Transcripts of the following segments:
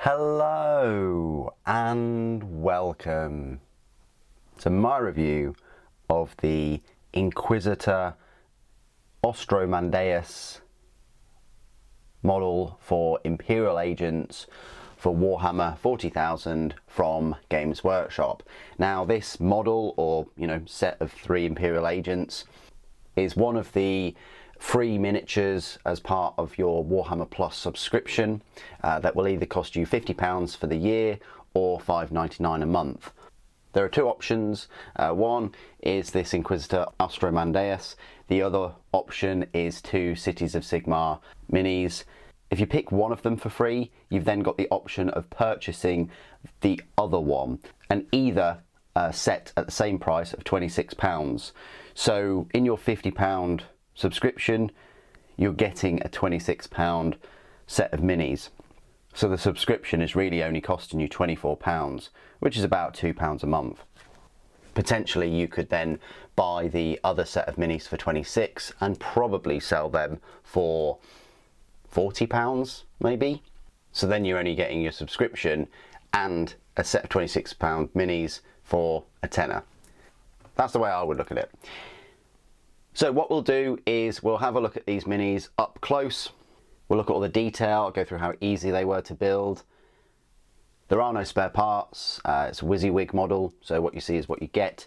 Hello and welcome to my review of the Inquisitor Ostromandeus model for Imperial Agents for Warhammer 40,000 from Games Workshop. Now this model, or set of 3 Imperial Agents, is one of the free miniatures as part of your Warhammer Plus subscription that will either cost you £50 for the year or $5.99 a month. There are 2 options. One is this Inquisitor Ostromandeus. The other option is 2 Cities of Sigmar minis. If you pick one of them for free, you've then got the option of purchasing the other one, and either set at the same price of £26. So in your £50 subscription, you're getting a £26 set of minis. So the subscription is really only costing you £24, which is about £2 a month. Potentially you could then buy the other set of minis for £26 and probably sell them for £40 maybe. So then you're only getting your subscription and a set of £26 minis for a tenner. That's the way I would look at it. So what we'll do is we'll have a look at these minis up close. We'll look at all the detail, go through how easy they were to build. There are no spare parts. It's a WYSIWYG model, so what you see is what you get.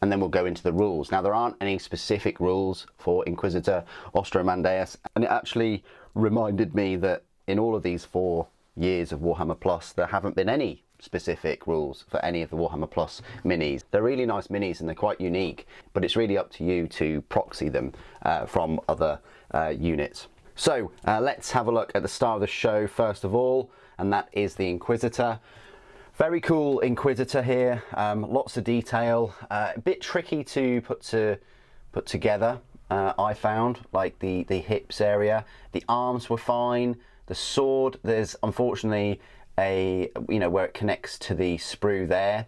And then we'll go into the rules. Now there aren't any specific rules for Inquisitor Ostromandeus, and it actually reminded me that in all of these 4 years of Warhammer Plus, there haven't been any specific rules for any of the Warhammer Plus minis. They're really nice minis and they're quite unique, but it's really up to you to proxy them from other units. So let's have a look at the star of the show first of all, and that is the Inquisitor. Very cool Inquisitor here, lots of detail, a bit tricky to put together. I found, like the hips area. The arms were fine. The sword, there's unfortunately a where it connects to the sprue there,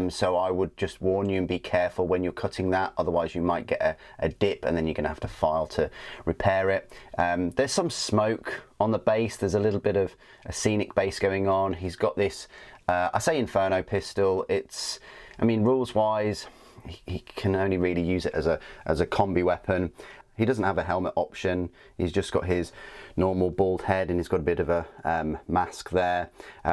so I would just warn you and be careful when you're cutting that, otherwise you might get a dip and then you're gonna have to file to repair it. There's some smoke on the base. There's a little bit of a scenic base going on. He's got this I say Inferno pistol. It's, I mean, rules wise he can only really use it as a combi weapon. He doesn't have a helmet option. He's just got his normal bald head and he's got a bit of a mask there.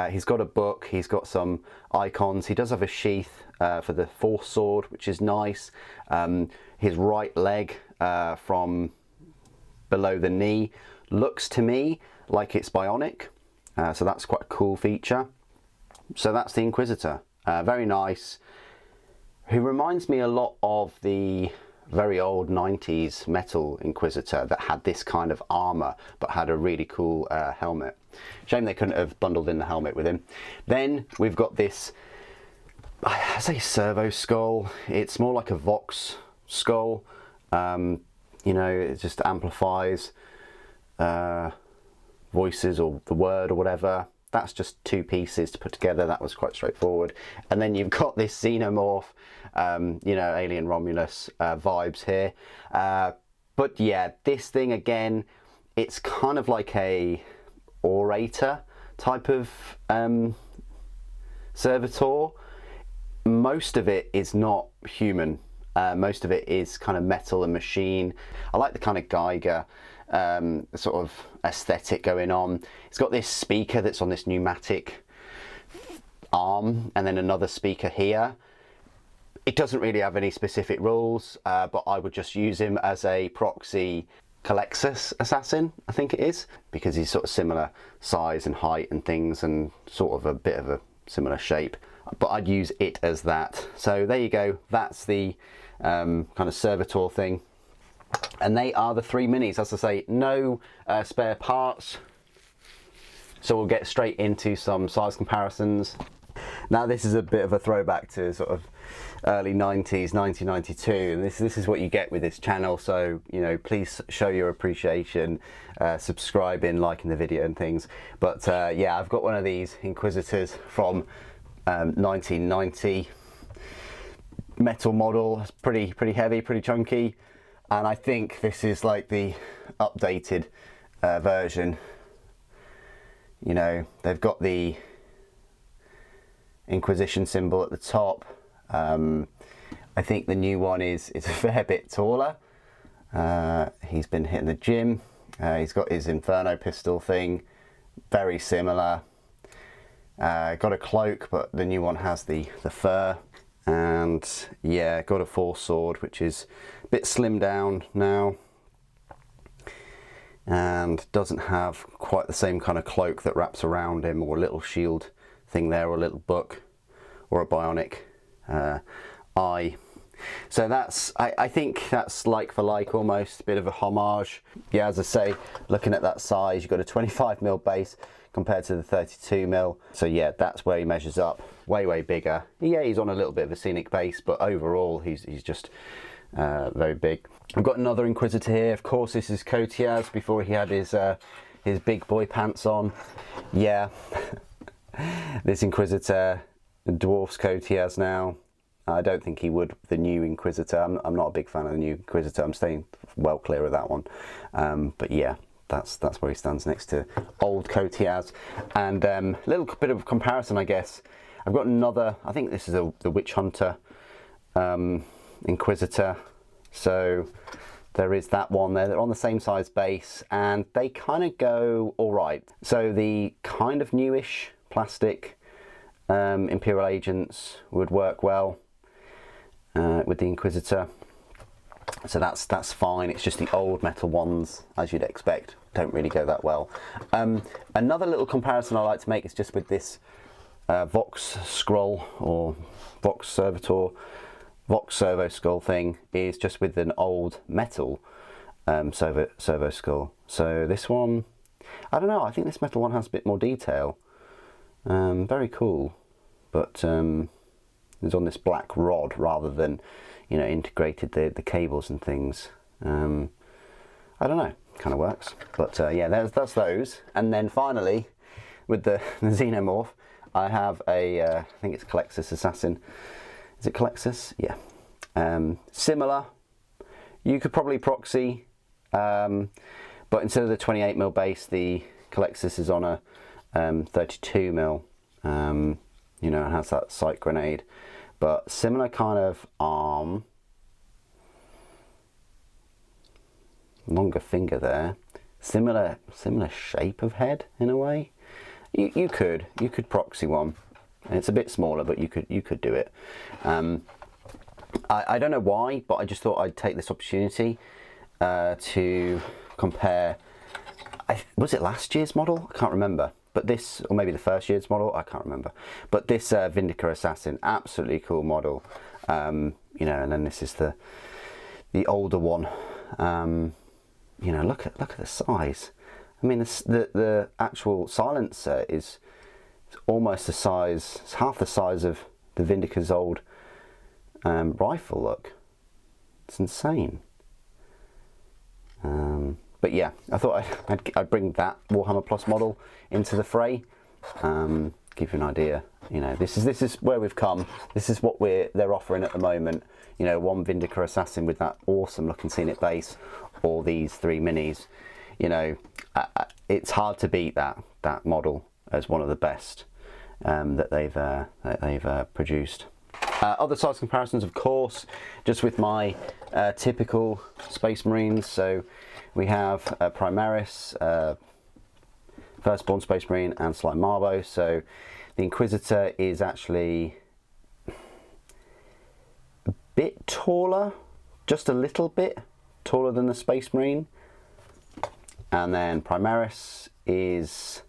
He's got a book, he's got some icons. He does have a sheath for the Force Sword, which is nice. His right leg from below the knee looks to me like it's bionic. So that's quite a cool feature. So that's the Inquisitor. Very nice. He reminds me a lot of the very old 90s metal Inquisitor that had this kind of armor but had a really cool helmet. Shame they couldn't have bundled in the helmet with him. Then we've got this, I say servo skull. It's more like a Vox skull. It just amplifies voices or the word or whatever. That's just 2 pieces to put together. That was quite straightforward. And then you've got this xenomorph, Alien Romulus vibes here. But yeah, this thing again, it's kind of like a orator type of servitor. Most of it is not human. Most of it is kind of metal and machine. I like the kind of Geiger sort of aesthetic going on. It's got this speaker that's on this pneumatic arm and then another speaker here. It doesn't really have any specific rules, but I would just use him as a proxy Proxy Assassin, I think it is, because he's sort of similar size and height and things and sort of a bit of a similar shape, but I'd use it as that. So there you go, that's the kind of servitor thing. And they are the 3 minis. As I say, no spare parts. So we'll get straight into some size comparisons. Now this is a bit of a throwback to sort of early 90s, 1992, and this is what you get with this channel. So please show your appreciation, subscribing, liking the video and things. But yeah, I've got one of these Inquisitors from 1990, metal model. It's pretty heavy, pretty chunky. And I think this is like the updated version. You know, they've got the Inquisition symbol at the top. I think the new one is a fair bit taller. He's been hitting the gym. He's got his Inferno pistol thing, very similar. Got a cloak, but the new one has the fur. And yeah, got a force sword, which is a bit slimmed down now. And doesn't have quite the same kind of cloak that wraps around him, or a little shield thing there, or a little book, or a bionic eye. So that's, I think that's like for like almost, a bit of a homage. Yeah, as I say, looking at that size, you've got a 25mm base compared to the 32mm. So yeah, that's where he measures up, way bigger. Yeah, he's on a little bit of a scenic base, but overall he's just very big. I've got another Inquisitor here. Of course, this is Kotias before he had his big boy pants on. Yeah, this Inquisitor dwarfs Kotias now. I don't think he would the new Inquisitor. I'm not a big fan of the new Inquisitor. I'm staying well clear of that one. But yeah, that's where he stands next to old Kotias. And a little bit of comparison, I guess. I've got another, I think this is the Witch Hunter Inquisitor. So there is that one there. They're on the same size base, and they kind of go all right. So the kind of newish plastic Imperial Agents would work well with the Inquisitor. So that's fine. It's just the old metal ones, as you'd expect, don't really go that well. Another little comparison I like to make is just with this Vox Scroll or Vox Servo Skull thing, is just with an old metal servo skull. So this one, I don't know, I think this metal one has a bit more detail. Very cool, but it's on this black rod rather than, you know, integrated the cables and things. I don't know, kind of works. But yeah, that's those. And then finally, with the Xenomorph, I have a, I think it's Proxy Assassin. Is it Proxy? Yeah. Similar. You could probably proxy, but instead of the 28mm base, the Proxy is on a 32mm. You know, it has that sight grenade, but similar kind of arm, longer finger there, similar shape of head in a way. You could proxy one. It's a bit smaller, but you could do it. I don't know why, but I just thought I'd take this opportunity to compare. Was it last year's model? I can't remember. But this, or maybe the first year's model, I can't remember. But this Inquisitor Assassin, absolutely cool model. You know, and then this is the older one. You know, look at the size. I mean, the actual silencer is almost the size, it's half the size of the Vindica's old rifle. Look, it's insane. But yeah, I thought I'd bring that Warhammer Plus model into the fray. Give you an idea. You know, this is where we've come. This is what they're offering at the moment. You know, one Inquisitor Assassin with that awesome looking scenic base, or these three minis. You know, it's hard to beat that model as one of the best that they've produced. Other size comparisons, of course, just with my typical Space Marines. So we have Primaris, Firstborn Space Marine, and Slime Marbo. So the Inquisitor is actually a bit taller, just a little bit taller than the Space Marine. And then Primaris is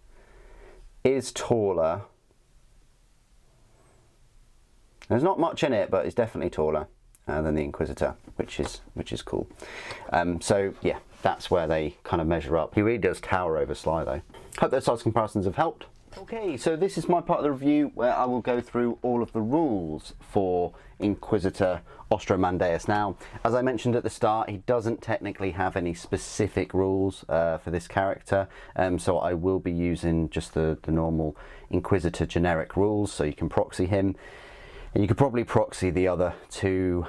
taller. There's not much in it, but it's definitely taller than the Inquisitor, which is cool. So yeah, that's where they kind of measure up. He really does tower over Sly though. Hope those size comparisons have helped. Okay, so this is my part of the review where I will go through all of the rules for Inquisitor Ostromandeus. Now, as I mentioned at the start, he doesn't technically have any specific rules for this character, so I will be using just the normal Inquisitor generic rules, so you can proxy him. And you could probably proxy the other two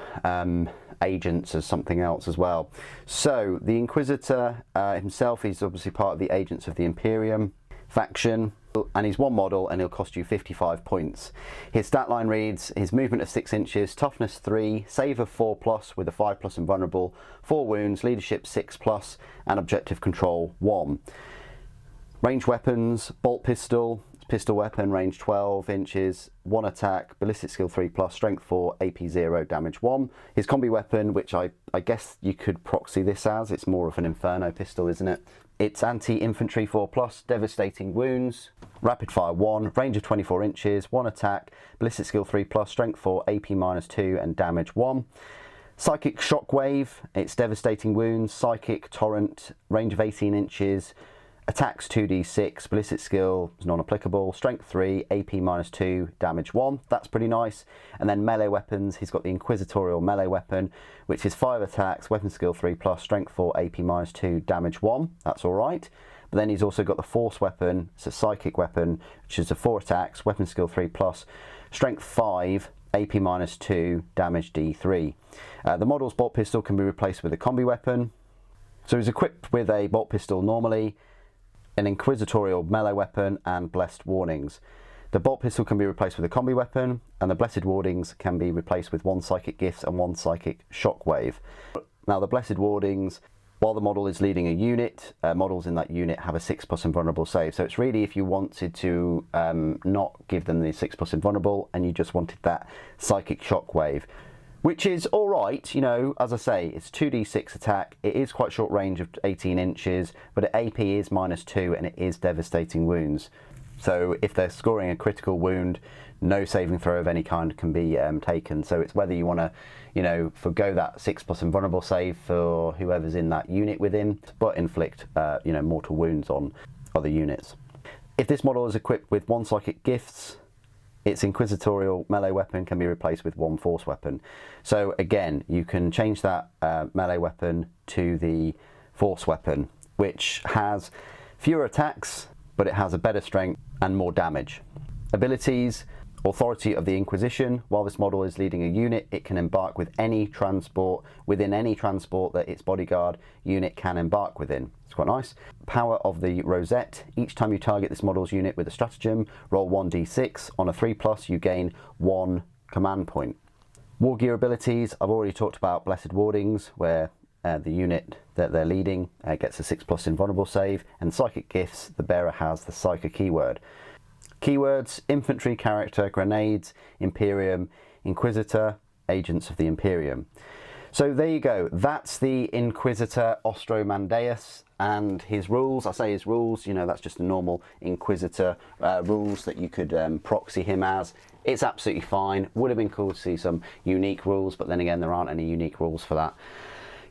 agents as something else as well. So the Inquisitor himself is obviously part of the Agents of the Imperium. faction, and he's one model and he'll cost you 55 points. His stat line reads: his movement of 6 inches, toughness 3, save of 4+ with a 5+ invulnerable, 4 wounds, leadership 6+, and objective control 1. Range weapons: bolt pistol, pistol weapon, range 12 inches, 1 attack, ballistic skill 3+, strength 4, AP 0, damage 1. His combi weapon, which I guess you could proxy this as, it's more of an inferno pistol, isn't it? It's anti-infantry 4+, devastating wounds, rapid fire 1, range of 24 inches, 1 attack, ballistic skill 3+, strength 4, AP -2, and damage 1. Psychic shockwave, it's devastating wounds, psychic torrent, range of 18 inches, attacks 2d6, ballistic skill is non-applicable, strength 3, AP -2, damage 1. That's pretty nice. And then melee weapons, he's got the Inquisitorial melee weapon, which is 5 attacks, weapon skill 3+, strength 4, AP -2, damage 1. That's all right. But then he's also got the force weapon, it's a psychic weapon, which is a 4 attacks, weapon skill 3+, strength 5, AP -2, damage D3. The model's bolt pistol can be replaced with a combi weapon. So he's equipped with a bolt pistol normally, an Inquisitorial melee weapon, and blessed warnings. The bolt pistol can be replaced with a combi weapon, and the blessed warnings can be replaced with 1 psychic gift and 1 psychic shockwave. Now the blessed warnings, while the model is leading a unit, models in that unit have a 6+ invulnerable save. So it's really if you wanted to not give them the 6+ invulnerable and you just wanted that psychic shockwave, which is all right, you know, as I say, it's 2d6 attack, it is quite short range of 18 inches, but AP is -2 and it is devastating wounds. So if they're scoring a critical wound, no saving throw of any kind can be taken. So it's whether you want to, you know, forgo that 6+ invulnerable save for whoever's in that unit with him, but inflict, you know, mortal wounds on other units. If this model is equipped with 1 psychic gifts, its Inquisitorial melee weapon can be replaced with 1 force weapon. So again, you can change that melee weapon to the force weapon, which has fewer attacks, but it has a better strength and more damage. Abilities: Authority of the Inquisition. While this model is leading a unit, it can embark with any transport, within any transport that its bodyguard unit can embark within. It's quite nice. Power of the Rosette. Each time you target this model's unit with a stratagem, roll 1d6. On a 3+, you gain 1 command point. War gear abilities. I've already talked about Blessed Wardings, where the unit that they're leading gets a 6+ invulnerable save. And psychic gifts, the bearer has the Psyker keyword. Keywords: infantry character, grenades, Imperium, Inquisitor, agents of the Imperium. So there you go, that's the Inquisitor Ostromandeus and his rules. I say his rules, you know, that's just the normal Inquisitor rules that you could proxy him as. It's absolutely fine. Would have been cool to see some unique rules, but then again, there aren't any unique rules for that,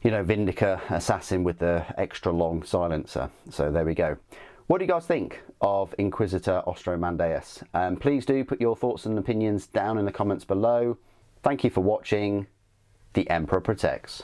you know, Vindica Assassin with the extra long silencer. So there we go. What do you guys think of Inquisitor Ostromandeus? Please do put your thoughts and opinions down in the comments below. Thank you for watching. The Emperor protects.